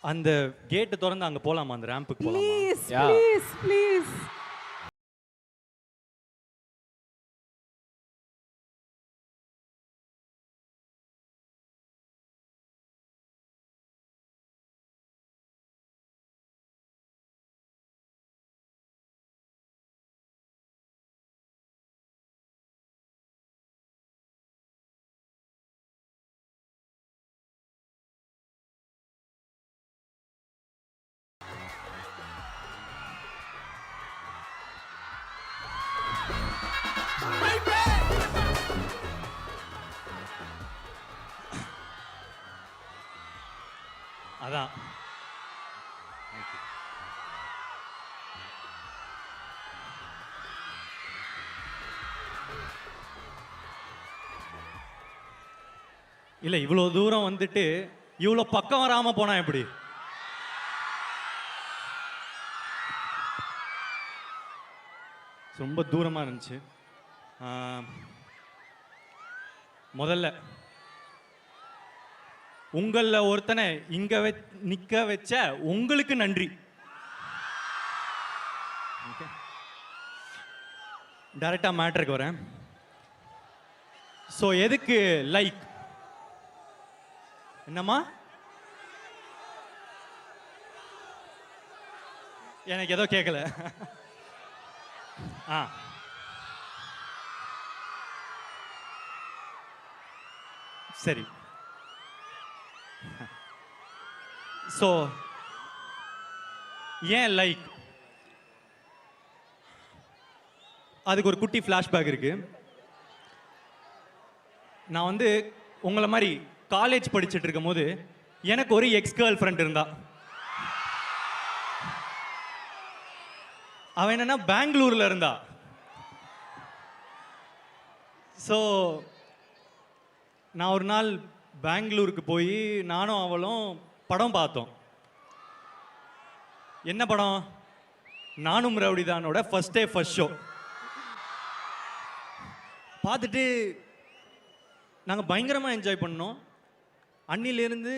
அந்த கேட் திறந்து அங்க போலாமா? அந்த ரேம்புக்கு போலாமா? Please Yeah. Please please. அதான். இல்ல இவ்வளவு தூரம் வந்துட்டு இவ்வளவு பக்கம் வராம போனா எப்படி? ரொம்ப தூரமா இருந்துச்சு. முதல்ல உங்கள ஒருத்தனை இங்க நிக்க வச்ச உங்களுக்கு நன்றி. டைரக்டா மேட்டருக்கு வரேன். ஸோ எதுக்கு லைக்? என்னம்மா? எனக்கு ஏதோ கேட்கல. ஆ சரி. ஸோ ஏன் லைக்? அதுக்கு ஒரு குட்டி ஃப்ளாஷ்பேக் இருக்கு. நான் வந்து உங்களை மாதிரி காலேஜ் படிச்சுட்டு இருக்கும் போது எனக்கு ஒரு எக்ஸ் கேர்ள் ஃப்ரெண்ட் இருந்தா. அவன் என்னன்னா பெங்களூர்ல இருந்தா. ஸோ நான் ஒரு நாள் பெங்களூருக்கு போய் நானும் அவளும் படம் பார்த்தோம். என்ன படம்? நானும் ரவுடிதானோட ஃபர்ஸ்ட் டே ஃபர்ஸ்ட் ஷோ பார்த்துட்டு நாங்கள் பயங்கரமாக என்ஜாய் பண்ணோம். அன்னிலிருந்து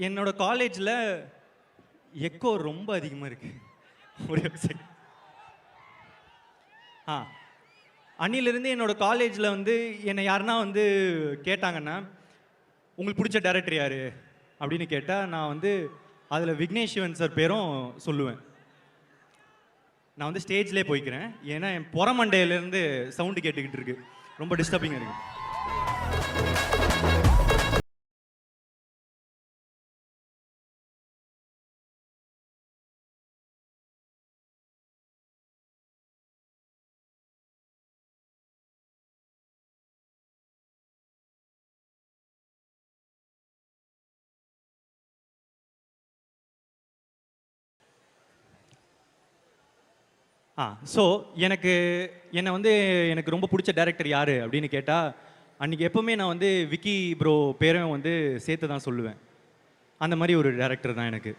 என்னோட காலேஜில் எக்கோ ரொம்ப அதிகமாக இருக்கு. ஒரே செகண்ட். அன்னிலிருந்து என்னோட காலேஜில் வந்து என்னை யாருன்னா வந்து கேட்டாங்கன்னா உங்களுக்கு பிடிச்ச டைரக்டர் யாரு அப்படின்னு கேட்டால் நான் வந்து அதில் விக்னேஷ் சிவன் சார் பேரும் சொல்லுவேன். நான் வந்து ஸ்டேஜ்லேயே போய்க்கிறேன். ஏன்னா என் புறமண்டையிலேருந்து சவுண்டு கேட்டுக்கிட்டு இருக்கு. ரொம்ப டிஸ்டர்பிங்காக இருக்கு. ஸோ எனக்கு ரொம்ப பிடிச்ச டைரக்டர் யார் அப்படின்னு கேட்டால் அன்றைக்கி எப்போவுமே நான் வந்து விக்கி ப்ரோ பேரும் வந்து சேர்த்து தான் சொல்லுவேன். அந்த மாதிரி ஒரு டைரக்டர் தான் எனக்கு.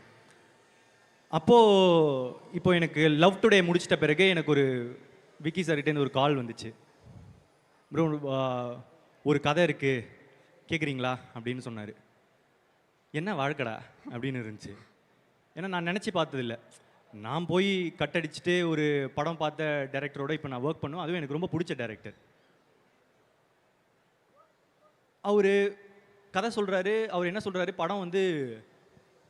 இப்போ எனக்கு லவ் டுடே முடிச்சிட்ட பிறகு எனக்கு ஒரு விக்கி சார்கிட்டேருந்து ஒரு கால் வந்துச்சு. ப்ரோ ஒரு கதை இருக்குது கேட்குறீங்களா அப்படின்னு சொன்னார். என்ன வாழ்க்கடா அப்படின்னு இருந்துச்சு. ஏன்னா நான் நினச்சி பார்த்ததில்லை. நான் போய் கட் அடிச்சுட்டு ஒரு படம் பார்த்த டைரக்டரோட இப்போ நான் ஒர்க் பண்ணுவேன். அதுவும் எனக்கு ரொம்ப பிடிச்ச டைரக்டர். அவர் கதை சொல்கிறாரு. அவர் என்ன சொல்கிறாரு, படம் வந்து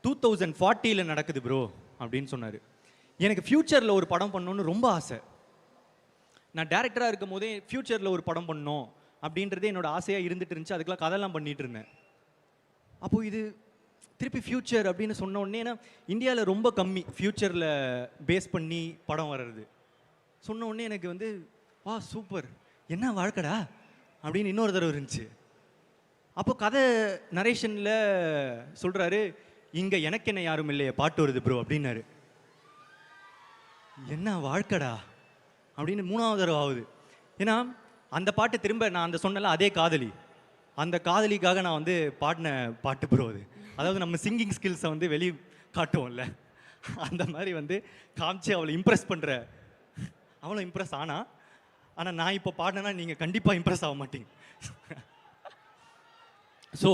2040 நடக்குது ப்ரோ அப்படின்னு சொன்னார். எனக்கு ஃப்யூச்சரில் ஒரு படம் பண்ணணுன்னு ரொம்ப ஆசை. நான் டேரக்டராக இருக்கும் போதே ஃப்யூச்சரில் ஒரு படம் பண்ணணும் அப்படின்றதே என்னோட ஆசையாக இருந்துட்டு இருந்துச்சு. அதுக்கெல்லாம் கதையெல்லாம் பண்ணிட்டு இருந்தேன். அப்போது இது திருப்பி ஃப்யூச்சர் அப்படின்னு சொன்ன உடனே, ஏன்னா இந்தியாவில் ரொம்ப கம்மி ஃப்யூச்சரில் பேஸ் பண்ணி படம் வர்றது. சொன்ன உடனே எனக்கு வந்து வா சூப்பர், என்ன வாழ்க்கடா அப்படின்னு இன்னொரு தடவை இருந்துச்சு. அப்போ கதை நரேஷனில் சொல்கிறாரு, இங்கே எனக்கு என்ன யாரும் இல்லையே பாட்டு வருது ப்ரோ அப்படின்னாரு. என்ன வாழ்க்கடா அப்படின்னு மூணாவது தடவை ஆகுது. ஏன்னா அந்த பாட்டு திரும்ப நான் அந்த சொன்னல அதே காதலி, அந்த காதலிக்காக நான் வந்து பாடின பாட்டு ப்ரோ அது. அதாவது நம்ம சிங்கிங் ஸ்கில்ஸை வந்து வெளியே காட்டுவோம்ல, அந்த மாதிரி வந்து காமிச்சு அவளை இம்ப்ரெஸ் பண்ணுற. அவளும் இம்ப்ரெஸ் ஆனால் நான் இப்போ பாடினேன்னா நீங்கள் கண்டிப்பாக இம்ப்ரெஸ் ஆக மாட்டீங்க. ஸோ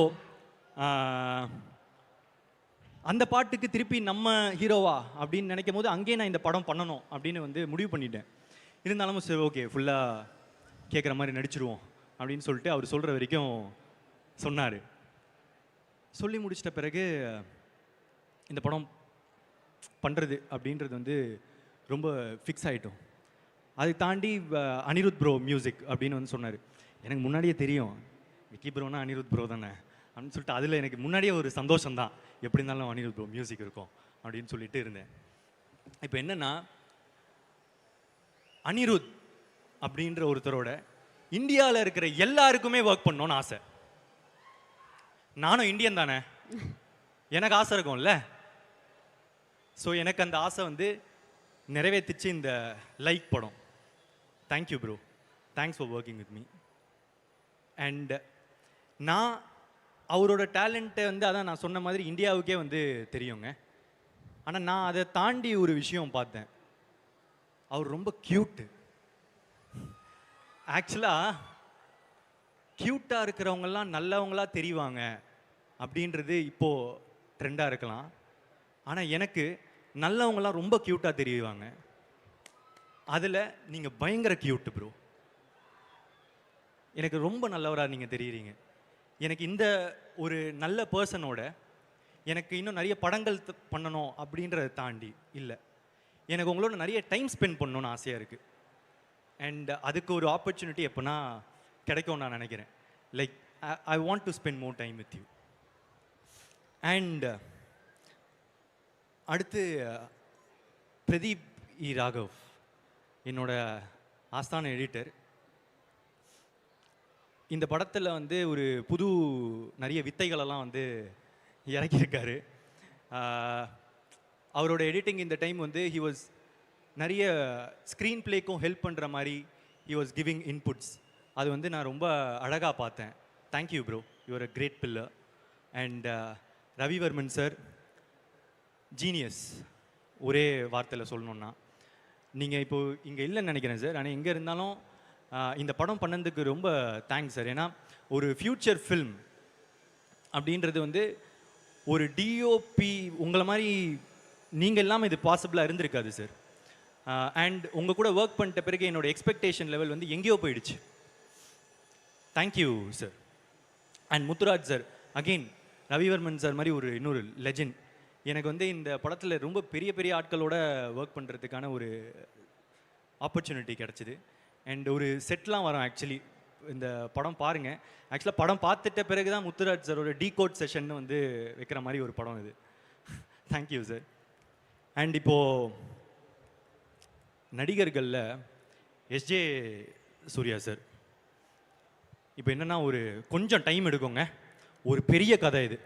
அந்த பாட்டுக்கு திருப்பி நம்ம ஹீரோவா அப்படின்னு நினைக்கும் போது அங்கேயே நான் இந்த படம் பண்ணணும் அப்படின்னு வந்து முடிவு பண்ணிட்டேன். இருந்தாலும் சரி ஓகே ஃபுல்லாக கேட்குற மாதிரி நடிச்சிருவோம் அப்படின்னு சொல்லிட்டு அவர் சொல்கிற வரைக்கும் சொன்னார். சொல்லி முடிச்சிட்ட பிறகு இந்த படம் பண்ணுறது அப்படின்றது வந்து ரொம்ப ஃபிக்ஸ் ஆகிட்டோம். அதை தாண்டி அனிருத் ப்ரோ மியூசிக் அப்படின்னு வந்து சொன்னார். எனக்கு முன்னாடியே தெரியும் விக்கி ப்ரோனா அனிருத் ப்ரோ தானே அப்படின்னு சொல்லிட்டு அதில் எனக்கு முன்னாடியே ஒரு சந்தோஷம்தான், எப்படி இருந்தாலும் அனிருத் ப்ரோ மியூசிக் இருக்கும் அப்படின்னு சொல்லிட்டு இருந்தேன். இப்போ என்னென்னா அனிருத் அப்படின்ற ஒருத்தரோட இந்தியாவில் இருக்கிற எல்லாருக்குமே ஒர்க் பண்ணணும்னு ஆசை. நானும் இந்தியன் தானே, எனக்கு ஆசை இருக்கும்ல. ஸோ எனக்கு அந்த ஆசை வந்து நிறைவேற்றிச்சு இந்த லைக் படம். Thank you bro, thanks for working with me. And நான் அவரோட டேலண்ட்டை வந்து அதான் நான் சொன்ன மாதிரி இந்தியாவுக்கே வந்து தெரியுங்க. ஆனால் நான் அதை தாண்டி ஒரு விஷயம் பார்த்தேன். அவர் ரொம்ப க்யூட்டு. ஆக்சுவலாக க்யூட்டாக இருக்கிறவங்கெல்லாம் நல்லவங்களா தெரிவாங்க அப்படின்றது இப்போது ட்ரெண்டாக இருக்கலாம். ஆனால் எனக்கு நல்லவங்களாம் ரொம்ப க்யூட்டாக தெரியுவாங்க. அதில் நீங்கள் பயங்கர க்யூட்டு ப்ரோ. எனக்கு ரொம்ப நல்லவராக நீங்கள் தெரியுறீங்க. எனக்கு இந்த ஒரு நல்ல பர்சனோட எனக்கு இன்னும் நிறைய படங்கள் பண்ணணும் அப்படின்றத தாண்டி இல்லை, எனக்கு உங்களோட நிறைய டைம் ஸ்பெண்ட் பண்ணணும்னு ஆசையாக இருக்குது. அண்ட் அதுக்கு ஒரு ஆப்பர்ச்சுனிட்டி எப்போனா கிடைக்கும் நான் நினைக்கிறேன். Like I want to spend more time with you. And அடுத்து பிரதீப் இ ராகவ், என்னோட ஆஸ்தான எடிட்டர். இந்த படத்தில் வந்து ஒரு புது நிறைய வித்தைகளெல்லாம் வந்து இறக்கியிருக்காரு. அவரோட எடிட்டிங் இந்த டைம் வந்து ஹி வாஸ் நிறைய ஸ்க்ரீன் பிளேக்கும் ஹெல்ப் பண்ணுற மாதிரி ஹி வாஸ் கிவிங் இன்புட்ஸ். அது வந்து நான் ரொம்ப அழகாக பார்த்தேன். Thank you bro, you are a great pillar. And Ravivarman sir genius. ஒரே வார்த்தையில் சொல்லணுன்னா, நீங்கள் இப்போது இங்கே இல்லைன்னு நினைக்கிறேன் சார், ஆனால் எங்கே இருந்தாலும் இந்த படம் பண்ணதுக்கு ரொம்ப தேங்க்ஸ் சார். ஏன்னா ஒரு ஃப்யூச்சர் ஃபில்ம் அப்படின்றது வந்து ஒரு டிஓபி உங்களை மாதிரி நீங்கள் இல்லாமல் இது பாசிபிளாக இருந்திருக்காது சார். அண்ட் உங்கள் கூட ஒர்க் பண்ணிட்ட பிறகு என்னோடய எக்ஸ்பெக்டேஷன் லெவல் வந்து எங்கேயோ போயிடுச்சு. Thank you sir. And Muthuraj sir, again Ravivarman sir மாதிரி ஒரு இன்னொரு லெஜெண்ட். எனக்கு வந்து இந்த படத்தில் ரொம்ப பெரிய பெரிய ஆட்களோட ஒர்க் பண்ணுறதுக்கான ஒரு ஆப்பர்ச்சுனிட்டி கிடச்சிது. அண்ட் ஒரு செட்லாம் வரும். ஆக்சுவலி இந்த படம் பாருங்கள். ஆக்சுவலாக படம் பார்த்துட்ட பிறகு தான் முத்துராஜ் சாரோட டீகோட் செஷன் வந்து வைக்கிற மாதிரி ஒரு படம் இது. Thank you sir. அண்ட் இப்போது நடிகர்களில் எஸ்ஜே சூர்யா சார். இப்போ என்னென்னா ஒரு கொஞ்சம் டைம் எடுக்குங்க, ஒரு பெரிய கதை இது.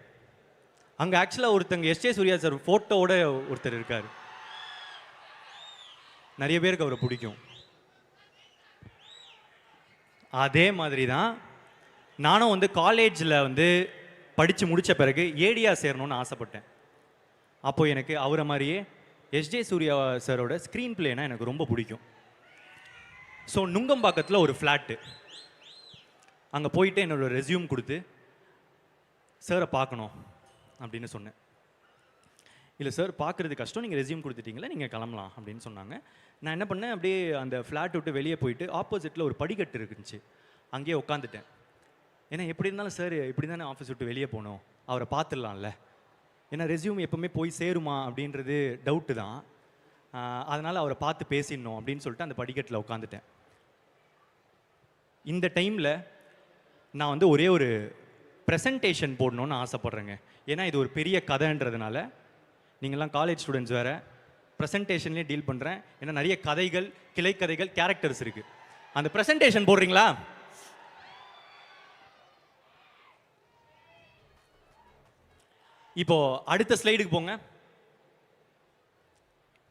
அங்கே ஆக்சுவலாக ஒருத்தங்க எஸ்ஜே சூர்யா சார் ஃபோட்டோவோட ஒருத்தர் இருக்கார். நிறைய பேருக்கு அவரை பிடிக்கும். அதே மாதிரி தான் நானும் வந்து காலேஜில் வந்து படித்து முடித்த பிறகு ஏடியா சேரணும்னு ஆசைப்பட்டேன். அப்போது எனக்கு அவரை மாதிரியே எஸ்ஜே சூர்யா சாரோட ஸ்க்ரீன் பிளேனா எனக்கு ரொம்ப பிடிக்கும். ஸோ நுங்கம்பாக்கத்தில் ஒரு ஃப்ளாட்டு, அங்கே போயிட்டு என்னோடய ரெஸ்யூம் கொடுத்து சாரை பார்க்கணும் அப்படின்னு சொன்னேன். இல்லை சார் பார்க்குறது கஷ்டம், நீங்கள் ரெஸ்யூம் கொடுத்துட்டீங்களா, நீங்கள் கிளம்பலாம் அப்படின்னு சொன்னாங்க. நான் என்ன பண்ணேன், அப்படியே அந்த ஃப்ளாட் விட்டு வெளியே போயிட்டு ஆப்போசிட்டில் ஒரு படிக்கட்டு இருந்துச்சு, அங்கேயே உட்காந்துட்டேன். ஏன்னா எப்படி இருந்தாலும் சார் இப்படி தானே ஆஃபீஸ் விட்டு வெளியே போகணும், அவரை பார்த்துடலாம்ல. ஏன்னா ரெஸ்யூம் எப்போவுமே போய் சேருமா அப்படின்றது டவுட்டு தான். அதனால் அவரை பார்த்து பேசிடணும் அப்படின்னு சொல்லிட்டு அந்த படிக்கட்டில் உட்காந்துட்டேன். இந்த டைமில் நான் வந்து ஒரே ஒரு ப்ரெசன்டேஷன் போடணுன்னு ஆசைப்பட்றேங்க. ஏன்னா இது ஒரு பெரிய கதைன்றதுனால, நீங்கள்லாம் காலேஜ் ஸ்டூடெண்ட்ஸ் வேறு, ப்ரெசன்டேஷன்லேயே டீல் பண்ணுறேன். ஏன்னா நிறைய கதைகள், கிளை கதைகள், கேரக்டர்ஸ் இருக்குது. அந்த ப்ரெசன்டேஷன் போடுறீங்களா? இப்போ அடுத்த ஸ்லைடுக்கு போங்க.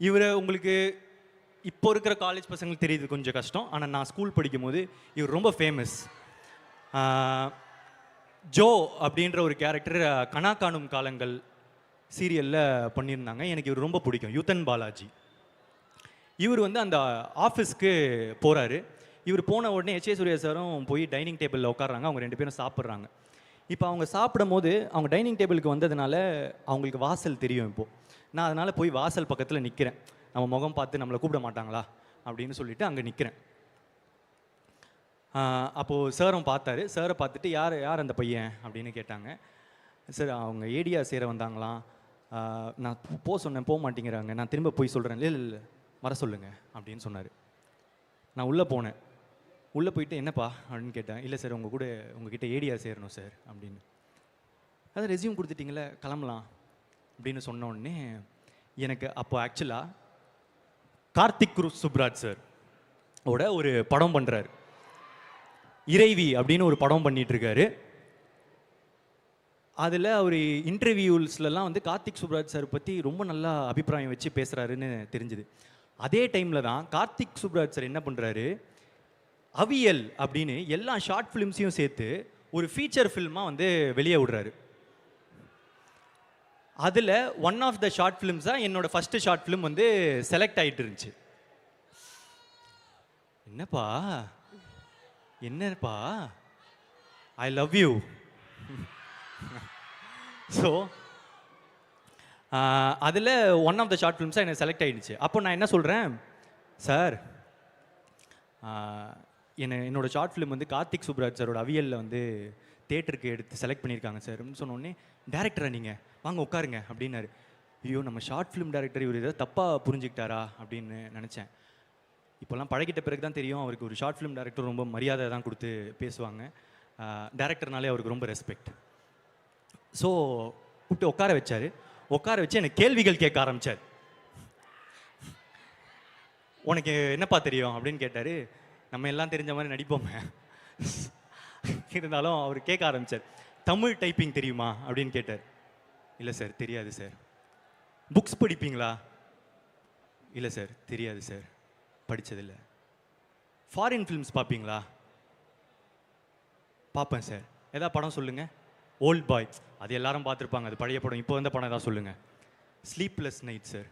இவர் உங்களுக்கு இப்போ இருக்கிற காலேஜ் பசங்களுக்கு தெரியுது கொஞ்சம் கஷ்டம், ஆனால் நான் ஸ்கூல் படிக்கும் போது இவர் ரொம்ப ஃபேமஸ். ஜோ அப்படின்ற ஒரு கேரக்டர் கனா காணும் காலங்கள் சீரியலில் பண்ணியிருந்தாங்க. எனக்கு இவர் ரொம்ப பிடிக்கும், யுத்தன் பாலாஜி. இவர் வந்து அந்த ஆஃபீஸ்க்கு போகிறாரு. இவர் போன உடனே எச்ஏ சூர்யா சாரும் போய் டைனிங் டேபிளில் உட்காடுறாங்க. அவங்க ரெண்டு பேரும் சாப்பிட்றாங்க. இப்போ அவங்க சாப்பிடும் போது அவங்க டைனிங் டேபிளுக்கு வந்ததுனால அவங்களுக்கு வாசல் தெரியும் இப்போது. நான் அதனால் போய் வாசல் பக்கத்தில் நிற்கிறேன். நம்ம முகம் பார்த்து நம்மளை கூப்பிட மாட்டாங்களா அப்படின்னு சொல்லிட்டு அங்கே நிற்கிறேன். அப்போது சாரும் பார்த்தாரு. சாரை பார்த்துட்டு யார் அந்த பையன் அப்படின்னு கேட்டாங்க. சார் அவங்க ஏடியா சேர வந்தாங்களாம், நான் சொன்னேன், போக மாட்டேங்கிறாங்க, நான் திரும்ப போய் சொல்கிறேன். இல்லை வர சொல்லுங்கள் அப்படின்னு சொன்னார். நான் உள்ளே போனேன். உள்ளே போயிட்டு என்னப்பா அப்படின்னு கேட்டேன். இல்லை சார் உங்ககிட்ட ஏடியா சேரணும் சார் அப்படின்னு. அதான் ரெஸ்யூம் கொடுத்துட்டிங்களே, கிளம்பலாம் அப்படின்னு சொன்ன உடனே எனக்கு அப்போ ஆக்சுவலாக கார்த்திக் சுப்ராஜ் சார் ஓட ஒரு படம் பண்ணுறாரு, இறைவி அப்படின்னு ஒரு படம் பண்ணிகிட்ருக்காரு. அதில் அவர் இன்டர்வியூஸ்லாம் வந்து கார்த்திக் சுப்ராஜ் சார் பற்றி ரொம்ப நல்லா அபிப்பிராயம் வச்சு பேசுகிறாருன்னு தெரிஞ்சுது. அதே டைமில் தான் கார்த்திக் சுப்ராஜ் சார் என்ன பண்ணுறாரு, அவியல் அப்படின்னு எல்லா ஷார்ட் ஃபிலிம்ஸையும் சேர்த்து ஒரு ஃபீச்சர் ஃபில்மாக வந்து வெளியே விடுறாரு. அதில் ஒன் ஆஃப் த ஷார்ட் ஃபிலிம்ஸாக என்னோடய ஃபஸ்ட்டு ஷார்ட் ஃபிலிம் வந்து செலக்ட் ஆகிட்டு இருந்துச்சு. என்னப்பா ஐ லவ் யூ. ஸோ அதில் ஒன் ஆஃப் த ஷார்ட் ஃபிலிம்ஸாக எனக்கு செலக்ட் ஆகிடுச்சு. அப்போ நான் என்ன சொல்கிறேன், சார் என்னோடய ஷார்ட் ஃபிலிம் வந்து கார்த்திக் சுப்ராஜ் சாரோட அவியலில் வந்து தேட்டருக்கு எடுத்து செலக்ட் பண்ணியிருக்காங்க சார் அப்படின்னு சொன்னோடனே, டேரக்டரா நீங்கள் வாங்க உட்காருங்க அப்படின்னாரு. ஐயோ நம்ம ஷார்ட் ஃபிலிம் டேரக்டர் இவர் ஏதாவது தப்பாக புரிஞ்சுக்கிட்டாரா அப்படின்னு நினச்சேன். இப்போல்லாம் பழகிட்ட பிறகு தான் தெரியும் அவருக்கு ஒரு ஷார்ட் ஃபிலிம் டேரக்டர் ரொம்ப மரியாதை தான் கொடுத்து பேசுவாங்க. டேரக்டர்னாலே அவருக்கு ரொம்ப ரெஸ்பெக்ட். ஸோ கூப்பிட்டு உட்கார வச்சு எனக்கு கேள்விகள் கேட்க ஆரம்பித்தார். உனக்கு என்னப்பா தெரியும் அப்படின்னு கேட்டார். நம்ம எல்லாம் தெரிஞ்ச மாதிரி நடிப்போமே, இருந்தாலும் அவர் கேட்க ஆரம்பித்தார். தமிழ் டைப்பிங் தெரியுமா அப்படின்னு கேட்டார். இல்லை சார் தெரியாது சார். புக்ஸ் படிப்பீங்களா? இல்லை சார் தெரியாது சார், படித்ததில்லை. ஃபாரின் ஃபிலிம்ஸ் பார்ப்பீங்களா? பார்ப்பேன் சார். எதாவது படம் சொல்லுங்கள். ஓல்ட் பாய், அது எல்லாரும் பார்த்துருப்பாங்க, அது பழைய படம். இப்போ வந்த படம் ஏதாவது சொல்லுங்கள். ஸ்லீப்லெஸ் நைட் சார்,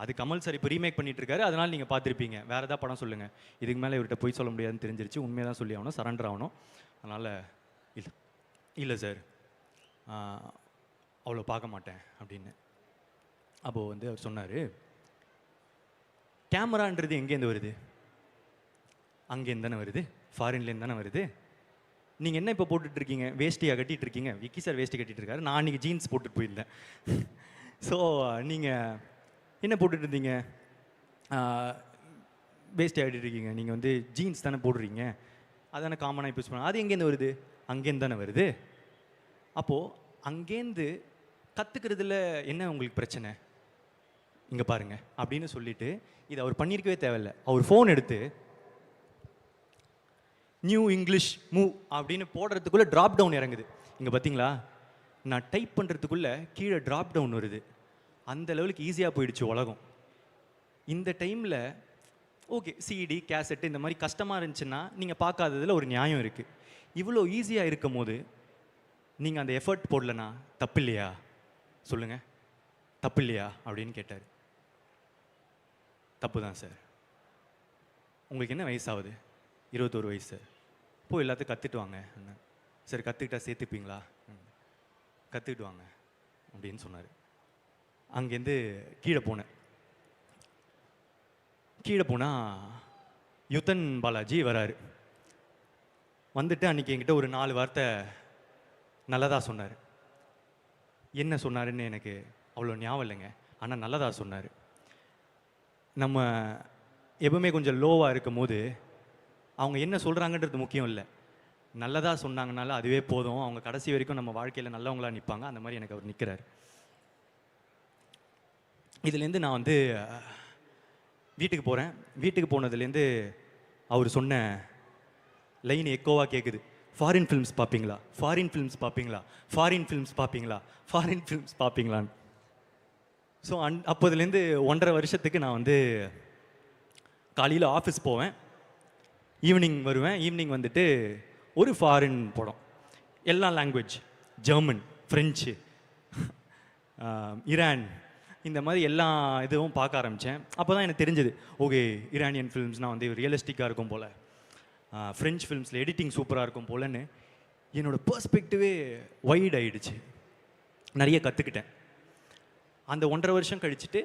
அது கமல் சார் இப்போ ரீமேக் பண்ணிட்டு இருக்காரு, அதனால் நீங்கள் பார்த்துருப்பீங்க. வேறு ஏதாவது படம் சொல்லுங்கள். இதுக்கு மேலே இவர்கிட்ட போய் சொல்ல முடியாதுன்னு தெரிஞ்சிருச்சு. உண்மையை தான் சொல்லி ஆகணும், சரண்டர் ஆகணும். அதனால் இல்லை சார் அவ்வளோ பார்க்க மாட்டேன் அப்படின்னு. அப்போது வந்து அவர் சொன்னார், கேமரான்றது எங்கேருந்து வருது? அங்கேருந்து தானே வருது, ஃபாரின்லேருந்து தானே வருது. நீங்கள் என்ன இப்போ போட்டுட்ருக்கீங்க? வேஷ்டியாக கட்டிகிட்டு இருக்கீங்க. விக்கி சார் வேஷ்டி கட்டிகிட்டு இருக்காரு, நான் அன்றைக்கி ஜீன்ஸ் போட்டுட்டு போயிருந்தேன். ஸோ நீங்கள் என்ன போட்டுட்டு இருந்தீங்க? வேஷ்டி ஆகிட்டு இருக்கீங்க. நீங்கள் வந்து ஜீன்ஸ் தானே போடுறீங்க, அதானே காமனாக யூஸ் பண்ண. அது எங்கேருந்து வருது? அங்கேருந்து தானே வருது. அப்போது அங்கேருந்து கற்றுக்கிறதுல என்ன உங்களுக்கு பிரச்சனை? இங்கே பாருங்கள் அப்படின்னு சொல்லிவிட்டு, இது அவர் பண்ணியிருக்கவே தேவையில்லை. அவர் ஃபோன் எடுத்து நியூ இங்கிலீஷ் மூவ் அப்படின்னு போடுறதுக்குள்ளே ட்ராப் டவுன் இறங்குது. இங்கே பார்த்தீங்களா, நான் டைப் பண்ணுறதுக்குள்ளே கீழே ட்ராப் டவுன் வருது. அந்த லெவலுக்கு ஈஸியாக போயிடுச்சு உலகம். இந்த டைமில் ஓகே சிடி கேசட்டு இந்த மாதிரி கஷ்டமாக இருந்துச்சுன்னா நீங்கள் பார்க்காததில் ஒரு நியாயம் இருக்குது. இவ்வளோ ஈஸியாக இருக்கும் போது நீங்கள் அந்த எஃபர்ட் போடலனா தப்பு இல்லையா? சொல்லுங்கள், தப்பு இல்லையா அப்படின்னு கேட்டார். தப்பு தான் சார். உங்களுக்கு என்ன வயசாகுது? 21 வயசு சார். போய் எல்லாத்தையும் கற்றுட்டு வாங்க. சார் கற்றுக்கிட்டா சேர்த்துப்பீங்களா? கற்றுக்கிட்டு வாங்க அப்படின்னு சொன்னார். அங்கேருந்து கீழே போனால் யுத்தன் பாலாஜி வராரு. வந்துட்டு அன்றைக்கி என்கிட்ட ஒரு 4 வார்த்தை நல்லதாக சொன்னார். என்ன சொன்னாருன்னு எனக்கு அவ்வளோ ஞாபகம் இல்லைங்க, ஆனால் நல்லதாக சொன்னார். நம்ம எப்பவுமே கொஞ்சம் லோவாக இருக்கும் போது அவங்க என்ன சொல்கிறாங்கன்றது முக்கியம் இல்லை, நல்லதாக சொன்னாங்கனால அதுவே போதும். அவங்க கடைசி வரைக்கும் நம்ம வாழ்க்கையில் நல்லவங்களாக நிற்பாங்க. அந்த மாதிரி எனக்கு அவர் நிற்கிறார். இதுலேருந்து நான் வந்து வீட்டுக்கு போகிறேன். வீட்டுக்கு போனதுலேருந்து அவர் சொன்ன லைன் எக்கோவாக கேட்குது. ஃபாரின் ஃபிலிம்ஸ் பார்ப்பீங்களா? ஃபாரின் ஃபிலிம்ஸ் பார்ப்பீங்களா? ஃபாரின் ஃபிலிம்ஸ் பார்ப்பீங்களா? ஃபாரின் ஃபிலிம்ஸ் பார்ப்பீங்களான்னு. ஸோ அப்போதுலேருந்து 1.5 வருஷத்துக்கு நான் வந்து காலையில் ஆஃபீஸ் போவேன், ஈவினிங் வருவேன். ஈவினிங் வந்துட்டு ஒரு ஃபாரின் படம், எல்லா லாங்குவேஜ், ஜெர்மன், ஃப்ரெஞ்சு, ஈரான், இந்த மாதிரி எல்லா இதுவும் பார்க்க ஆரம்பித்தேன். அப்போ தான் எனக்கு தெரிஞ்சது, ஓகே ஈரானியன் ஃபிலிம்ஸ்னால் வந்து ரியலிஸ்டிக்காக இருக்கும் போல், ஃப்ரெஞ்ச் ஃபிலிம்ஸில் எடிட்டிங் சூப்பராக இருக்கும் போலன்னு என்னோடய பெர்ஸ்பெக்டிவே வைட் ஆயிடுச்சு. நிறைய கற்றுக்கிட்டேன். அந்த 1.5 வருஷம் கழிச்சுட்டு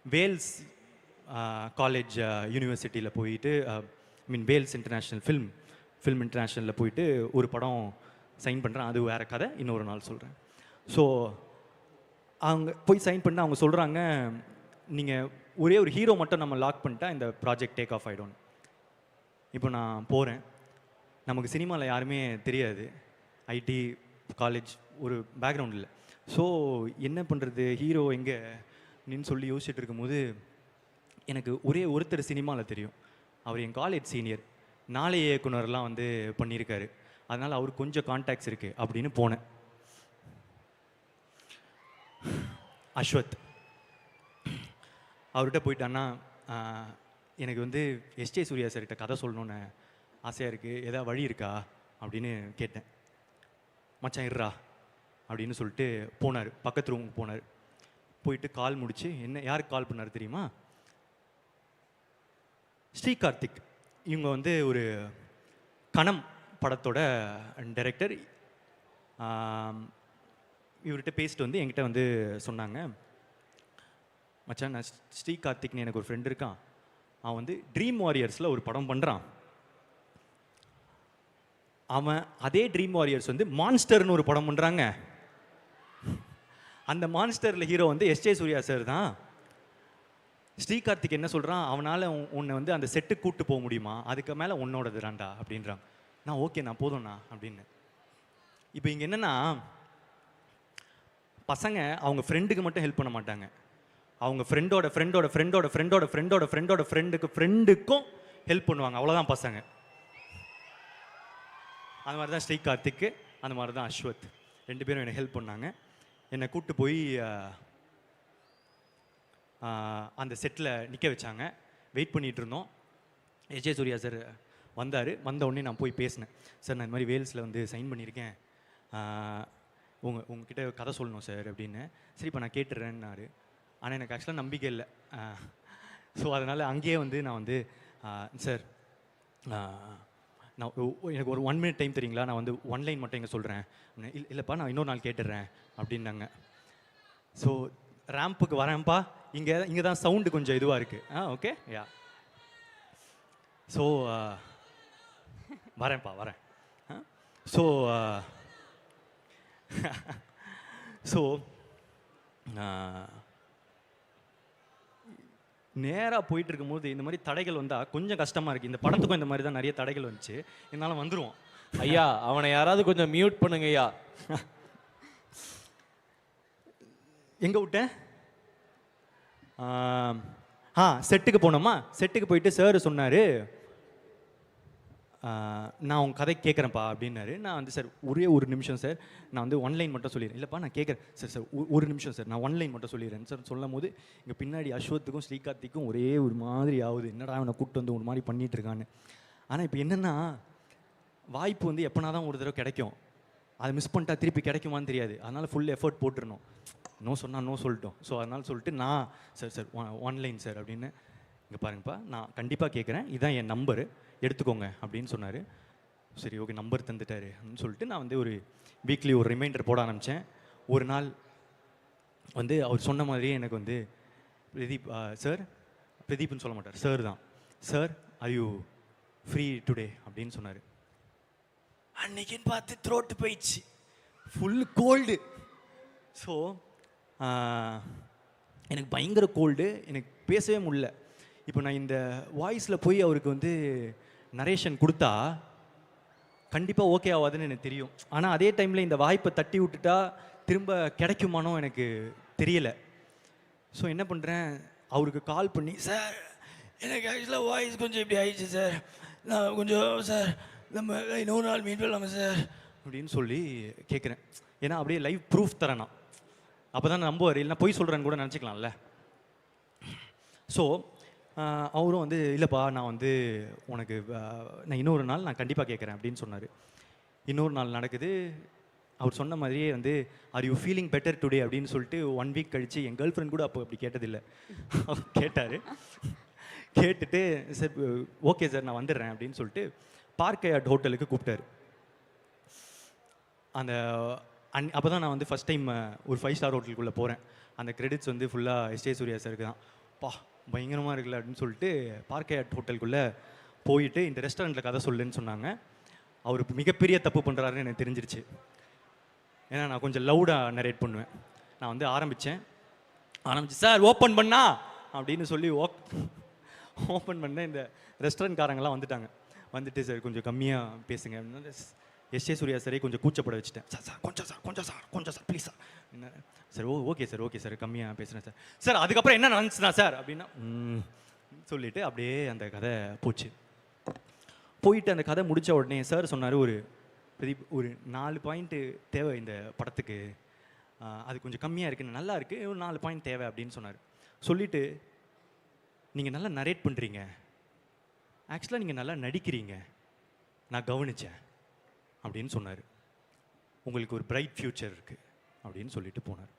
வேல்ஸ் காலேஜ் யூனிவர்சிட்டியில் போயிட்டு வேல்ஸ் இன்டர்நேஷ்னல் ஃபில்ம் இன்டர்நேஷ்னலில் போயிட்டு ஒரு படம் சைன் பண்ணுறேன். அது வேறு கதை, இன்னொரு நாள் சொல்கிறேன். ஸோ அவங்க போய் சைன் பண்ண அவங்க சொல்கிறாங்க, நீங்கள் ஒரே ஒரு ஹீரோ மட்டும் நம்ம லாக் பண்ணிட்டா இந்த ப்ராஜெக்ட் டேக் ஆஃப் ஆகிடும். இப்போ நான் போகிறேன், நமக்கு சினிமாவில் யாருமே தெரியாது, ஐடி காலேஜ் ஒரு பேக்ரவுண்ட் இல்லை. ஸோ என்ன பண்ணுறது, ஹீரோ எங்கே நின்னு சொல்லி யோசிச்சுட்டு இருக்கும்போது எனக்கு ஒரே ஒருத்தர் சினிமாவில் தெரியும். அவர் என் காலேஜ் சீனியர், நாளைய இயக்குனர்லாம் வந்து பண்ணியிருக்காரு, அதனால் அவருக்கு கொஞ்சம் கான்டாக்ட்ஸ் இருக்குது அப்படின்னு போனேன். அஸ்வத். அவர்கிட்ட போயிட்டான்னா, எனக்கு வந்து எஸ்ஜே சூர்யா சார்கிட்ட கதை சொல்லணுன்னு ஆசையாக இருக்குது, ஏதாவது வழி இருக்கா அப்படின்னு கேட்டேன். மச்சான் இருறா அப்படின்னு சொல்லிட்டு போனார், பக்கத்து ரூமுக்கு போனார். போயிட்டு கால் முடிச்சு, என்ன யாருக்கு கால் பண்ணார் தெரியுமா? ஸ்ரீ கார்த்திக். இவங்க வந்து ஒரு கணம் படத்தோட டைரக்டர். இவர்கிட்ட பேசிட்டு வந்து என்கிட்ட வந்து சொன்னாங்க, மச்சான் நான் ஸ்ரீ கார்த்திக்னு எனக்கு ஒரு ஃப்ரெண்ட் இருக்கான், அவன் வந்து ட்ரீம் வாரியர்ஸில் ஒரு படம் பண்ணுறான். அவன் அதே ட்ரீம் வாரியர்ஸ் வந்து மான்ஸ்டர்னு ஒரு படம் பண்ணுறாங்க. அந்த மான்ஸ்டரில் ஹீரோ வந்து எஸ்ஜே சூர்யா சார் தான். ஸ்ரீ கார்த்திக் என்ன சொல்கிறான், அவனால் உன்னை வந்து அந்த செட்டுக்கு கூப்பிட்டு போக முடியுமா, அதுக்கு மேலே உன்னோடது ராண்டா அப்படின்றாங்க. நான் ஓகே நான் போதும்ண்ணா அப்படின்னு. இப்போ இங்கே என்னென்னா, பசங்க அவங்க ஃப்ரெண்டுக்கு மட்டும் ஹெல்ப் பண்ண மாட்டாங்க, அவங்க ஃப்ரெண்டோட ஃப்ரெண்டோட ஃப்ரெண்டோட ஃப்ரெண்டோட ஃப்ரெண்டோட ஃப்ரெண்டோட ஃப்ரெண்டுக்கும் ஹெல்ப் பண்ணுவாங்க. அவ்வளோதான் பசங்க. அந்த மாதிரி தான் ஸ்ரீ கார்த்திக்கு, அந்த மாதிரி தான் அஸ்வத். 2 பேரும் என்னை ஹெல்ப் பண்ணாங்க. என்னை கூப்பிட்டு போய் அந்த செட்டில் நிற்க வச்சாங்க. வெயிட் பண்ணிகிட்டு இருந்தோம். எஸ்ஜே சூர்யா சார் வந்தார். வந்த உடனே நான் போய் பேசினேன். சார் நான் இந்த மாதிரி வேல்ஸில் வந்து சைன் பண்ணியிருக்கேன், உங்ககிட்ட கதை சொல்லணும் சார் அப்படின்னு. சரி இப்போ நான் கேட்டுடுறேன்னாரு. ஆனால் எனக்கு ஆக்சுவலாக நம்பிக்கை இல்லை. ஸோ அதனால் அங்கேயே வந்து நான் வந்து சார் நான் எனக்கு ஒரு 1 மினிட் டைம் தெரியுங்களா, நான் வந்து 1 லைன் மட்டும் இங்கே சொல்கிறேன். இல்லைப்பா நான் இன்னொரு நாள் கேட்டுடுறேன் அப்படின்னாங்க. ஸோ ரேம்புக்கு வரேன்ப்பா, இங்கே தான் சவுண்டு கொஞ்சம் இதுவாக இருக்குது. Okay yeah. ஸோ வரேன். ஸோ ஸோ நேராக போயிட்டு இருக்கும்போது இந்த மாதிரி தடைகள் வந்தால் கொஞ்சம் கஷ்டமாக இருக்குது. இந்த படத்துக்கும் இந்த மாதிரி தான் நிறைய தடைகள் வந்துச்சு. என்னால் வந்துடுவோம். ஐயா அவனை யாராவது கொஞ்சம் மியூட் பண்ணுங்க ஐயா. எங்கே விட்டேன்? செட்டுக்கு போனோமா. செட்டுக்கு போயிட்டு சார் சொன்னார், நான் உங்கள் கதை கேட்குறேன்ப்பா அப்படின்னாரு. நான் வந்து சார் ஒரே ஒரு நிமிஷம் சார், நான் வந்து 1 லைன் மட்டும் சொல்லிடுறேன். இல்லைப்பா நான் கேட்குறேன் சார் ஒரு நிமிஷம் சார், நான் 1 லைன் மட்டும் சொல்லிடுறேன் சார் சொல்லும் போது இங்கே பின்னாடி அஸ்வத்துக்கும் ஸ்ரீகார்த்திக்கும் ஒரே ஒரு மாதிரி ஆகுது, என்னடா அவனை கூப்பிட்டு வந்து ஒரு மாதிரி பண்ணிகிட்டு இருக்கான்னு. ஆனால் இப்போ என்னென்னா, வாய்ப்பு வந்து எப்போனா தான் ஒரு தடவை கிடைக்கும், அதை மிஸ் பண்ணிட்டா திருப்பி கிடைக்குமான்னு தெரியாது. அதனால் ஃபுல் எஃபர்ட் போட்டுருணும். நோ சொன்னால் நோ சொல்லிட்டோம். ஸோ அதனால் சொல்லிட்டு நான் சார் 1 லைன் சார் அப்படின்னு, இங்கே பாருங்கப்பா நான் கண்டிப்பாக கேட்குறேன், இதுதான் என் நம்பரு எடுத்துக்கோங்க அப்படின்னு சொன்னார். சரி ஓகே நம்பர் தந்துட்டாரு அப்படின்னு சொல்லிட்டு நான் வந்து ஒரு வீக்லி ஒரு ரிமைண்டர் போட ஆரம்பித்தேன். ஒரு நாள் வந்து அவர் சொன்ன மாதிரியே எனக்கு வந்து பிரதீப் சார், பிரதீப்னு சொல்ல மாட்டார், சார் தான், sir are you free today அப்படின்னு சொன்னார். அன்னைக்குன்னு பார்த்து த்ரோட்டு போயிடுச்சு, ஃபுல் கோல்டு. ஸோ எனக்கு பயங்கர கோல்டு, எனக்கு பேசவே முடியல. இப்போ நான் இந்த வாய்ஸில் போய் அவருக்கு வந்து நரேஷன் கொடுத்தா கண்டிப்பாக ஓகே ஆகாதுன்னு எனக்கு தெரியும். ஆனால் அதே டைமில் இந்த வாய்ப்பை தட்டி விட்டுட்டா திரும்ப கிடைக்குமானோ எனக்கு தெரியலை. ஸோ என்ன பண்ணுறேன், அவருக்கு கால் பண்ணி, சார் எனக்கு ஆக்சுவலாக வாய்ஸ் கொஞ்சம் இப்படி ஆயிடுச்சு சார், நான் கொஞ்சம் சார் நம்ம இன்னொரு நாள் மீட் பண்ணலாமா சார் அப்படின்னு சொல்லி கேட்குறேன். ஏன்னா அப்படியே லைவ் ப்ரூஃப் தரேன் நான், அப்போ தான் நம்புவார், இல்லைனா பொய் சொல்கிறேன்னு கூட நினச்சிக்கலாம்ல. ஸோ அவரும் வந்து இல்லைப்பா நான் வந்து உனக்கு நான் இன்னொரு நாள் நான் கண்டிப்பாக கேட்குறேன் அப்படின்னு சொன்னார். இன்னொரு நாள் நடக்குது. அவர் சொன்ன மாதிரியே வந்து are you feeling better today அப்படின்னு சொல்லிட்டு 1 வீக் கழித்து, என் கேர்ள் ஃப்ரெண்ட் கூட அப்போ அப்படி கேட்டதில்லை, கேட்டார். கேட்டுட்டு சார் ஓகே சார் நான் வந்துடுறேன் அப்படின்னு சொல்லிட்டு பார்க் ஹயாட் ஹோட்டலுக்கு கூப்பிட்டாரு. அந்த அப்போ தான் நான் வந்து ஃபஸ்ட் டைம் ஒரு 5 ஸ்டார் ஹோட்டலுக்குள்ளே போகிறேன். அந்த கிரெடிட்ஸ் வந்து ஃபுல்லாக எஸ்ஜே சூர்யா சாருக்கு தான். பா பயங்கரமாக இருக்குல்ல அப்படின்னு சொல்லிட்டு பார்க்கேட் ஹோட்டலுக்குள்ளே போயிட்டு இந்த ரெஸ்டாரண்ட்டில் கதை சொல்லுன்னு சொன்னாங்க. அவர் மிகப்பெரிய தப்பு பண்ணுறாருன்னு எனக்கு தெரிஞ்சிருச்சு. ஏன்னா நான் கொஞ்சம் லவுடாக நரேட் பண்ணுவேன். நான் வந்து ஆரம்பித்து சார் ஓப்பன் பண்ணா அப்படின்னு சொல்லி ஓப்பன் பண்ண இந்த ரெஸ்டாரண்ட்காரங்கெல்லாம் வந்துட்டாங்க. வந்துட்டு சார் கொஞ்சம் கம்மியாக பேசுங்க அப்படின்னா எஸ்ஏ சூர்யா சாரே கொஞ்சம் கூச்சப்பட வச்சுட்டேன். சார் கொஞ்சம் சார் ப்ளீஸ் சார் என்ன சார் ஓகே சார் கம்மியாக பேசுகிறேன் சார். சார் அதுக்கப்புறம் என்ன நடந்துச்சுனா சார் அப்படின்னா சொல்லிவிட்டு அப்படியே அந்த கதை போச்சு. போயிட்டு அந்த கதை முடித்த உடனே சார் சொன்னார், ஒரு 4 பாயிண்ட்டு தேவை இந்த படத்துக்கு, அது கொஞ்சம் கம்மியாக இருக்குன்னு, நல்லா இருக்குது, ஒரு 4 பாயிண்ட் தேவை அப்படின்னு சொன்னார். சொல்லிவிட்டு நீங்கள் நல்லா நரேட் பண்ணுறீங்க, ஆக்சுவலாக நீங்கள் நல்லா நடிக்கிறீங்க, நான் கவனித்தேன் அப்படின்னு சொன்னார். உங்களுக்கு ஒரு பிரைட் ஃப்யூச்சர் இருக்குது அப்படின்னு சொல்லிட்டு போனார்.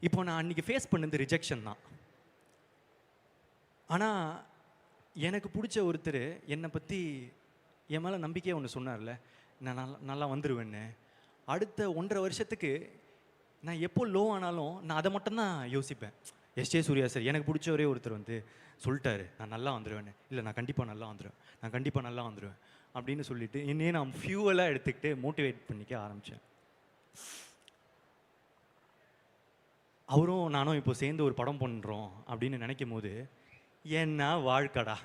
இப்போ நான் அன்றைக்கி ஃபேஸ் பண்ணது ரிஜெக்ஷன் தான். ஆனால் எனக்கு பிடிச்ச ஒருத்தர் என்னை பற்றி என் மேலே நம்பிக்கையாக ஒன்று சொன்னார்ல, நான் நல்லா வந்துடுவேன்னு. அடுத்த 1.5 வருஷத்துக்கு நான் எப்போ லோ ஆனாலும் நான் அதை மட்டும்தான் யோசிப்பேன். எஸ்ஜே சூர்யா சார் எனக்கு பிடிச்ச ஒருத்தர் வந்து சொல்லிட்டாரு நான் நல்லா வந்துடுவேன்னு. இல்லை நான் கண்டிப்பாக நல்லா வந்துடுவேன் அப்படின்னு சொல்லிட்டு என்னையே நான் ஃபியூவலாக எடுத்துக்கிட்டு மோட்டிவேட் பண்ணிக்க ஆரம்பித்தேன். அவரும் நானும் இப்போ சேர்ந்து ஒரு படம் பண்ணுறோம் அப்படின்னு நினைக்கும் போது என்ன வாழ்க்கடா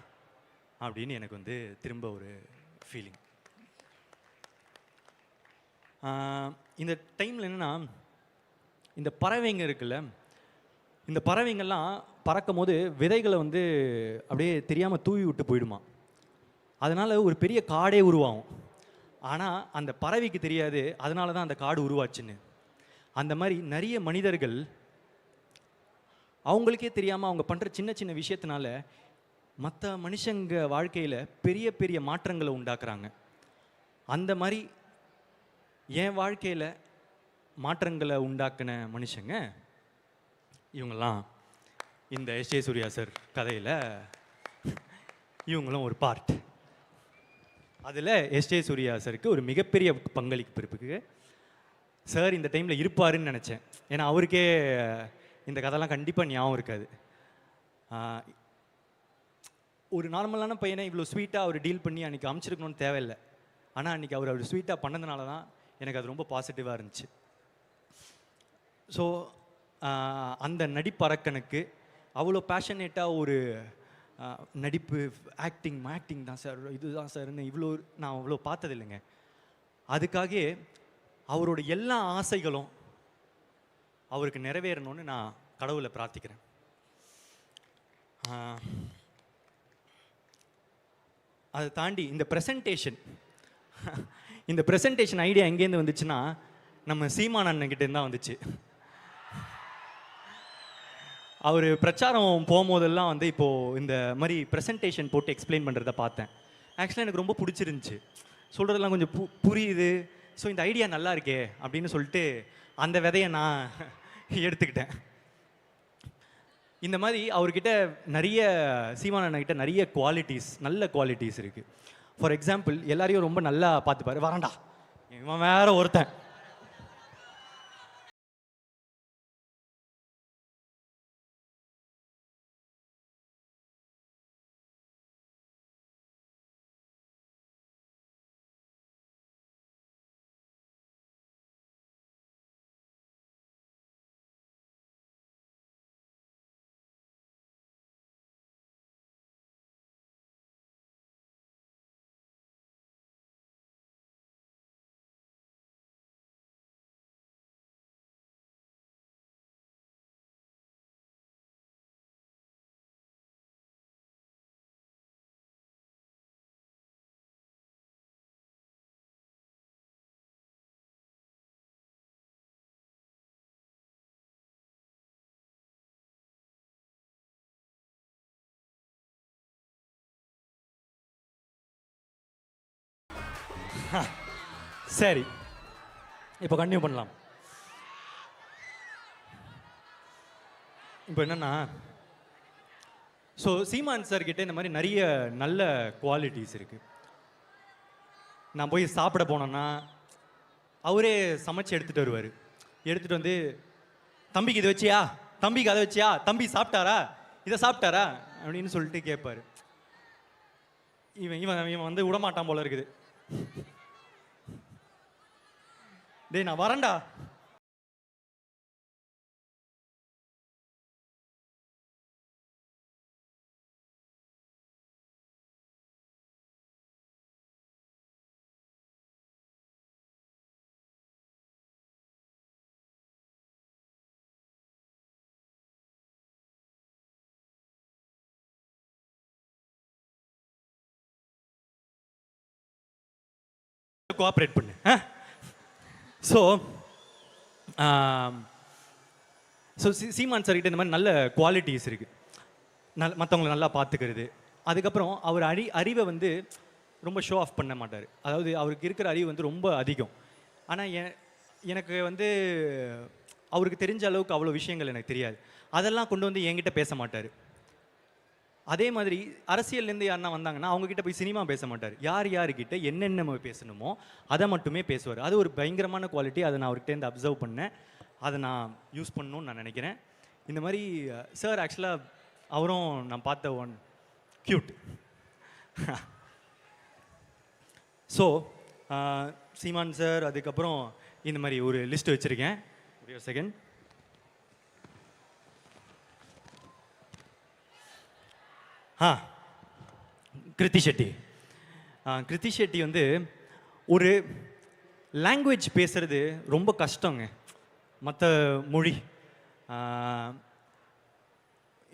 அப்படின்னு எனக்கு வந்து திரும்ப ஒரு ஃபீலிங். இந்த டைமில் என்னென்னா, இந்த பறவைங்க இருக்குல்ல, இந்த பறவைங்கள்லாம் பறக்கும் போது விதைகளை வந்து அப்படியே தெரியாமல் தூவி விட்டு போயிடுமா. அதனால் ஒரு பெரிய காடே உருவாகும். ஆனால் அந்த பறவைக்கு தெரியாது அதனால தான் அந்த காடு உருவாச்சுன்னு. அந்த மாதிரி நிறைய மனிதர்கள் அவங்களுக்கே தெரியாமல் அவங்க பண்ணுற சின்ன சின்ன விஷயத்தினால மற்ற மனுஷங்க வாழ்க்கையில் பெரிய பெரிய மாற்றங்களை உண்டாக்குறாங்க. அந்த மாதிரி என் வாழ்க்கையில் மாற்றங்களை உண்டாக்குன மனுஷங்க இவங்கெல்லாம் இந்த எஸ்ஜே சூர்யா சார் கதையில் இவங்களும் ஒரு பார்ட். அதில் எஸ்ஜே சூர்யா சாருக்கு ஒரு மிகப்பெரிய பங்களிப்பு இருக்கு. சார் இந்த டைமில் இருப்பாருன்னு நினச்சேன். ஏன்னா அவருக்கே இந்த கதைலாம் கண்டிப்பாக ஞாபகம் இருக்காது. ஒரு நார்மலான பையனை இவ்வளோ ஸ்வீட்டாக அவர் டீல் பண்ணி அன்றைக்கி அமைச்சிருக்கணும்னு தேவையில்லை. ஆனால் அன்றைக்கி அவர் ஸ்வீட்டாக பண்ணதுனால தான் எனக்கு அது ரொம்ப பாசிட்டிவாக இருந்துச்சு. ஸோ அந்த நடிப்பறக்கனுக்கு அவ்வளோ பேஷனேட்டாக ஒரு நடிப்பு ஆக்டிங் தான் சார், இதுதான் சார்னு நான் அவ்வளோ பார்த்ததில்லைங்க. அதுக்காக அவரோட எல்லா ஆசைகளும் அவருக்கு நிறைவேறணும்னு நான் கடவுளை பிரார்த்திக்கிறேன். அதை தாண்டி இந்த ப்ரெசன்டேஷன் ஐடியா எங்கேருந்து வந்துச்சுன்னா நம்ம சீமான் அண்ணன்கிட்டேருந்து தான் வந்துச்சு. அவர் பிரச்சாரம் போகும்போதெல்லாம் வந்து இப்போது இந்த மாதிரி ப்ரெசன்டேஷன் போட்டு எக்ஸ்பிளைன் பண்ணுறத பார்த்தேன். ஆக்சுவலாக எனக்கு ரொம்ப பிடிச்சிருந்துச்சு, சொல்கிறதெல்லாம் கொஞ்சம் புரியுது. ஸோ இந்த ஐடியா நல்லா இருக்கே அப்படின்னு சொல்லிட்டு அந்த விதையை நான் எடுத்துக்கிட்டேன். இந்த மாதிரி அவர்கிட்ட சீமான் அண்ணன்கிட்ட நிறைய நல்ல குவாலிட்டிஸ் இருக்குது. ஃபார் எக்ஸாம்பிள் எல்லாரையும் ரொம்ப நல்லா பார்த்துப்பாரு. வராண்டா இவன் வேற ஒருத்தன். சரி, இப்போ கண்டினியூ பண்ணலாம். இப்போ என்னன்னா, ஸோ சீமான் சார் கிட்ட இந்த மாதிரி நிறைய நல்ல குவாலிட்டிஸ் இருக்குது. நான் போய் சாப்பிட போனேன்னா அவரே சமைச்சு எடுத்துகிட்டு வருவார். எடுத்துகிட்டு வந்து, தம்பிக்கு இதை வச்சியா, தம்பிக்கு அதை வச்சியா, தம்பி சாப்பிட்டாரா, இதை சாப்பிட்டாரா அப்படின்னு சொல்லிட்டு கேட்பாரு. இவன் இவன் இவன் வந்து விடமாட்டான் போல இருக்குது. டேய் நான் வரேன்டா. கோஆப்ரேட் பண்ணு. ஸோ சீமான் சார் கிட்ட இந்த மாதிரி நல்ல குவாலிட்டிஸ் இருக்கு. மற்றவங்களை நல்லா பார்த்துக்கிறது. அதுக்கப்புறம் அவர் அறிவை வந்து ரொம்ப ஷோ ஆஃப் பண்ண மாட்டார். அதாவது அவருக்கு இருக்கிற அறிவு வந்து ரொம்ப அதிகம். ஆனால் எனக்கு வந்து அவருக்கு தெரிஞ்ச அளவுக்கு அவ்வளோ விஷயங்கள் எனக்கு தெரியாது. அதெல்லாம் கொண்டு வந்து என்கிட்ட பேச மாட்டார். அதே மாதிரி அரசியல்லேருந்து யாருன்னா வந்தாங்கன்னா அவங்கக்கிட்ட போய் சினிமா பேச மாட்டார். யார்கிட்ட என்னென்ன பேசணுமோ அதை மட்டுமே பேசுவார். அது ஒரு பயங்கரமான குவாலிட்டி. அதை நான் அவர்கிட்டேருந்து அப்சர்வ் பண்ணேன். அதை நான் யூஸ் பண்ணணும்னு நான் நினைக்கிறேன். இந்த மாதிரி சார் ஆக்சுவலாக அவரும் நான் பார்த்த ஒன் க்யூட். ஸோ சீமான் சார், அதுக்கப்புறம் இந்த மாதிரி ஒரு லிஸ்ட் வச்சுருக்கேன். ஒரு செகண்ட். கிருத்தி ஷெட்டி வந்து ஒரு லாங்குவேஜ் பேசுறது ரொம்ப கஷ்டங்க. மற்ற மொழி,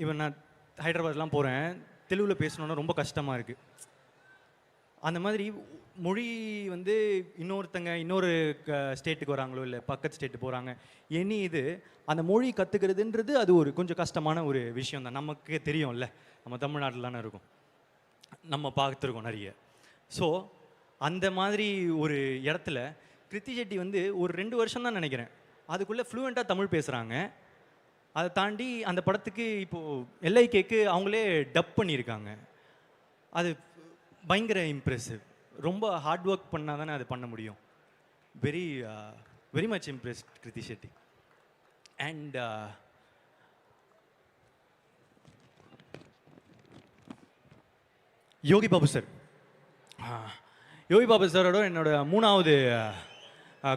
இவன் நான் ஹைதராபாத்லாம் போகிறேன், தெலுங்கில் பேசணுன்னா ரொம்ப கஷ்டமாக இருக்குது. அந்த மாதிரி மொழி வந்து இன்னொரு ஸ்டேட்டுக்கு வராங்களோ இல்லை பக்கத்து ஸ்டேட்டு போகிறாங்க, இது அந்த மொழி கற்றுக்கிறதுன்றது அது ஒரு கொஞ்சம் கஷ்டமான ஒரு விஷயம் தான். நமக்கு தெரியும்ல, நம்ம தமிழ்நாட்டில் இருக்கும், நம்ம பார்த்துருக்கோம் நிறைய. ஸோ அந்த மாதிரி ஒரு இடத்துல கிருத்தி ஷெட்டி வந்து ஒரு 2 வருஷம் தான் நினைக்கிறேன், அதுக்குள்ளே ஃப்ளூயண்ட்டாக தமிழ் பேசுகிறாங்க. அதை தாண்டி அந்த படத்துக்கு இப்போது LIKக்கு அவங்களே டப் பண்ணியிருக்காங்க. அது பயங்கர இம்ப்ரெசிவ். ரொம்ப ஹார்ட் ஒர்க் பண்ணால் தானே அது பண்ண முடியும். Very much impressed Krithi Shetty. And Yogi Babu சாரோட என்னோட 3வது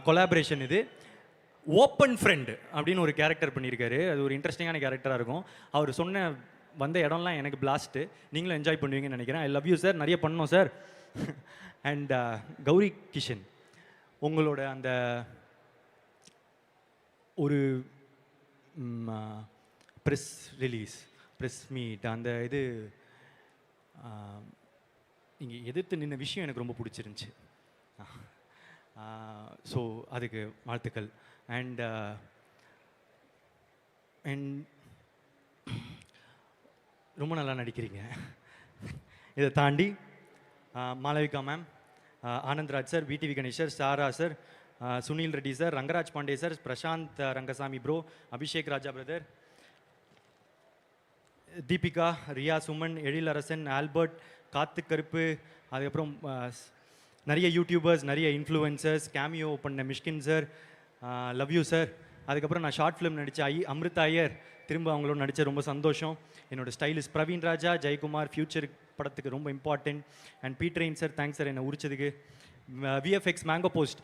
கொலாபரேஷன் இது. ஓப்பன் ஃப்ரெண்ட் அப்படின்னு ஒரு கேரக்டர் பண்ணியிருக்காரு. அது ஒரு இன்ட்ரெஸ்டிங்கான கேரக்டராக இருக்கும். அவர் சொன்ன வந்த இடம்லாம் எனக்கு பிளாஸ்ட்டு. நீங்களும் என்ஜாய் பண்ணுவீங்கன்னு நினைக்கிறேன். ஐ லவ் யூ சார். நிறைய பண்ணோம் சார். அண்ட் கௌரி கிஷன், உங்களோட அந்த ஒரு ப்ரெஸ் ரிலீஸ், ப்ரெஸ் மீட், அந்த இது நீங்கள் எதிர்த்து நின்ன விஷயம் எனக்கு ரொம்ப பிடிச்சிருந்துச்சி. ஸோ அதுக்கு வாழ்த்துக்கள். அண்ட் ரொம்ப நல்லா நடிக்கிறீங்க. இதை தாண்டி Malavika ma'am, Anandraj sir, VTV Ganesh sir, Sara sir, Sunil Reddy sir, Rangaraj Pandey sir, Prashanth Rangasamy bro, Abhishek Raja brother, Deepika, Riya Suman, Ezhilarasan, Albert, Kaathu Karuppu, அதுக்கப்புறம் நிறைய யூடியூபர்ஸ், நிறைய இன்ஃப்ளூயன்சர்ஸ், கேமியோ பண்ண Mysskin sir, love you sir. அதுக்கப்புறம் நான் ஷார்ட் ஃபிலிம் நடித்த அமிர்தா ஐயர், திரும்ப அவங்களோட நடித்த ரொம்ப சந்தோஷம். என்னோட ஸ்டைலிஸ்ட் பிரவீன் ராஜா, ஜெயக்குமார், ஃபியூச்சர் படத்துக்கு ரொம்ப important. And Peter Hein sir, thanks sir என்னை உரிச்சதுக்கு. VFX மேங்கோ போஸ்ட்,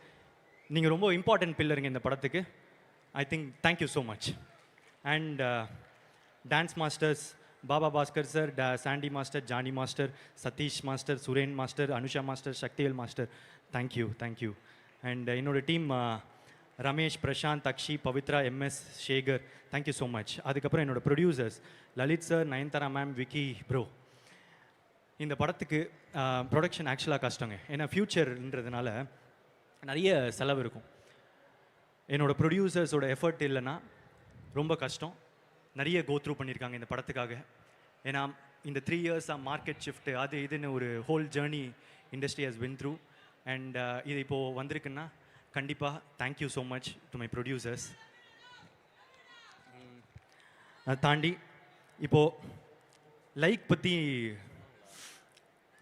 நீங்கள் ரொம்ப இம்பார்ட்டன்ட் பில்லருங்க இந்த படத்துக்கு. I think thank you so much. And dance masters, Baba Bhaskar sir, Sandy master, Johnny master, Sathish master, Suren master, Anusha master, Sakthivel master, thank you. And என்னோட team Ramesh, Prashanth, Akshi, Pavithra, MS, Sekar, thank you so much. அதுக்கப்புறம் என்னோட producers Lalith sir, Nayanthara ma'am, Vicky bro. இந்த படத்துக்கு ப்ரொடக்ஷன் ஆக்சுவலாக கஷ்டங்க. ஏன்னா ஃப்யூச்சர்ன்றதுனால நிறைய செலவு இருக்கும். என்னோடய ப்ரொடியூசர்ஸோட எஃபர்ட் இல்லைன்னா ரொம்ப கஷ்டம். நிறைய கோத்ரூ பண்ணியிருக்காங்க இந்த படத்துக்காக. ஏன்னா இந்த 3 இயர்ஸாக மார்க்கெட் ஷிஃப்ட்டு, அது இதுன்னு ஒரு whole journey industry has win through. And இது இப்போது வந்திருக்குன்னா கண்டிப்பாக thank you so much to my producers. அதை தாண்டி இப்போது லைக் பற்றி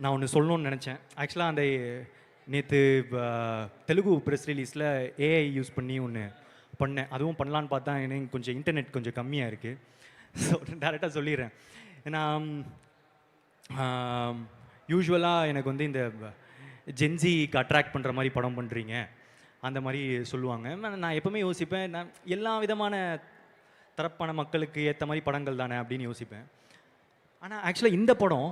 நான் ஒன்று சொல்லணும்னு நினச்சேன். ஆக்சுவலாக அந்த நேற்று தெலுங்கு ப்ரெஸ் ரிலீஸில் ஏஐ யூஸ் பண்ணி ஒன்று பண்ணேன். அதுவும் பண்ணலான்னு பார்த்தா எனக்கு கொஞ்சம் இன்டர்நெட் கொஞ்சம் கம்மியாக இருக்குது. ஸோ டேரெக்டாக சொல்லிடுறேன். ஏன்னா யூஸ்வலாக எனக்கு வந்து இந்த ஜென்சிக்கு அட்ராக்ட் பண்ணுற மாதிரி படம் பண்ணுறீங்க அந்த மாதிரி சொல்லுவாங்க. நான் எப்போவுமே யோசிப்பேன், நான் எல்லா விதமான தரப்பான மக்களுக்கு ஏற்ற மாதிரி படங்கள் தானே அப்படின்னு யோசிப்பேன். ஆனால் ஆக்சுவலாக இந்த படம்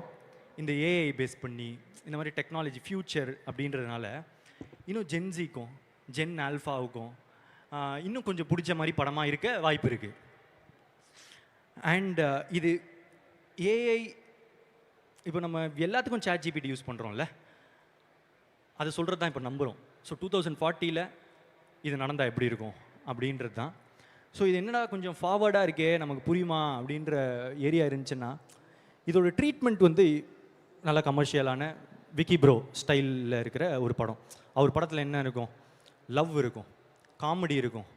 இந்த ஏஐ பேஸ் பண்ணி இந்த மாதிரி டெக்னாலஜி ஃப்யூச்சர் அப்படின்றதுனால இன்னும் ஜென்சிக்கும் ஜென் ஆல்ஃபாவுக்கும் இன்னும் கொஞ்சம் பிடிச்ச மாதிரி படமாக இருக்க வாய்ப்பு இருக்குது. அண்ட் இது ஏஐ இப்போ நம்ம எல்லாத்துக்கும் ChatGPT யூஸ் பண்ணுறோம்ல, அதை சொல்கிறது தான் இப்போ நம்புகிறோம். ஸோ 2040 இது நடந்தால் எப்படி இருக்கும் அப்படின்றது தான். ஸோ இது என்னடா கொஞ்சம் ஃபார்வர்டாக இருக்கே, நமக்கு புரியுமா அப்படின்ற ஏரியா இருந்துச்சுன்னா, இதோட ட்ரீட்மெண்ட் வந்து நல்லா கமர்ஷியலான விக்கி ப்ரோ ஸ்டைலில் இருக்கிற ஒரு படம். அவர் படத்தில் என்ன இருக்கும்? லவ் இருக்கும், காமெடி இருக்கும்,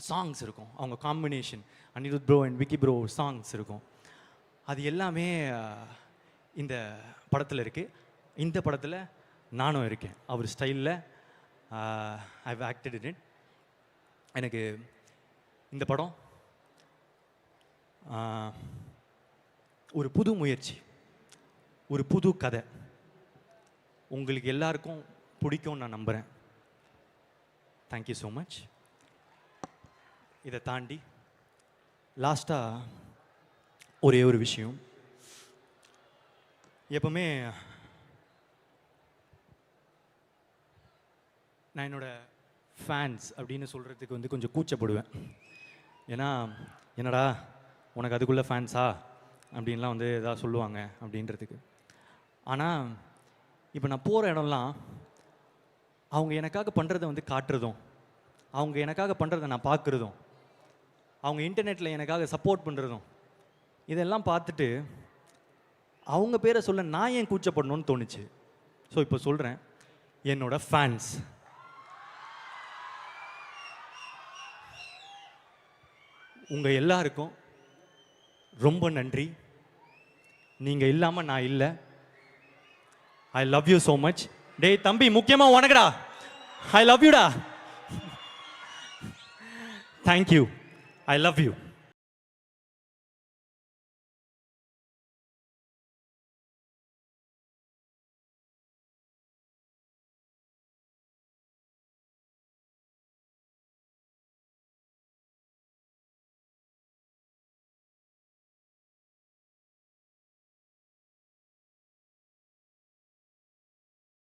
சாங்ஸ் இருக்கும். அவங்க combination Anirudh bro and Vicky bro songs இருக்கும். அது எல்லாமே இந்த படத்தில் இருக்குது. இந்த படத்தில் நானும் இருக்கேன் அவர் ஸ்டைலில். I have acted in it. எனக்கு இந்த படம் ஒரு புது முயற்சி, ஒரு புது கதை. உங்களுக்கு எல்லாருக்கும் பிடிக்கும்னு நான் நம்புகிறேன். Thank you so much. இதை தாண்டி லாஸ்ட்டாக ஒரே ஒரு விஷயம். எப்பவுமே நான் என்னோடய ஃபேன்ஸ் அப்படின்னு சொல்கிறதுக்கு வந்து கொஞ்சம் கூச்சப்படுவேன். ஏன்னா என்னடா உனக்கு அதுக்குள்ளே ஃபேன்ஸா அப்படின்லாம் வந்து எதாவது சொல்லுவாங்க அப்படின்றதுக்கு. ஆனால் இப்போ நான் போகிற இடம்லாம் அவங்க எனக்காக பண்ணுறதை வந்து காட்டுறதும், அவங்க எனக்காக பண்ணுறதை நான் பார்க்குறதும், அவங்க இன்டர்நெட்டில் எனக்காக சப்போர்ட் பண்ணுறதும், இதெல்லாம் பார்த்துட்டு அவங்க பேரை சொல்ல நான் ஏன் கூச்சப்படணும்னு தோணுச்சு. ஸோ இப்போ சொல்கிறேன், என்னோட ஃபேன்ஸ், உங்கள் எல்லாருக்கும் ரொம்ப நன்றி. நீங்கள் இல்லாமல் நான் இல்லை. I love you so much. டேய் தம்பி, முக்கியமாக உனக்குடா, ஐ லவ் யூடா. தேங்க்யூ. I love you.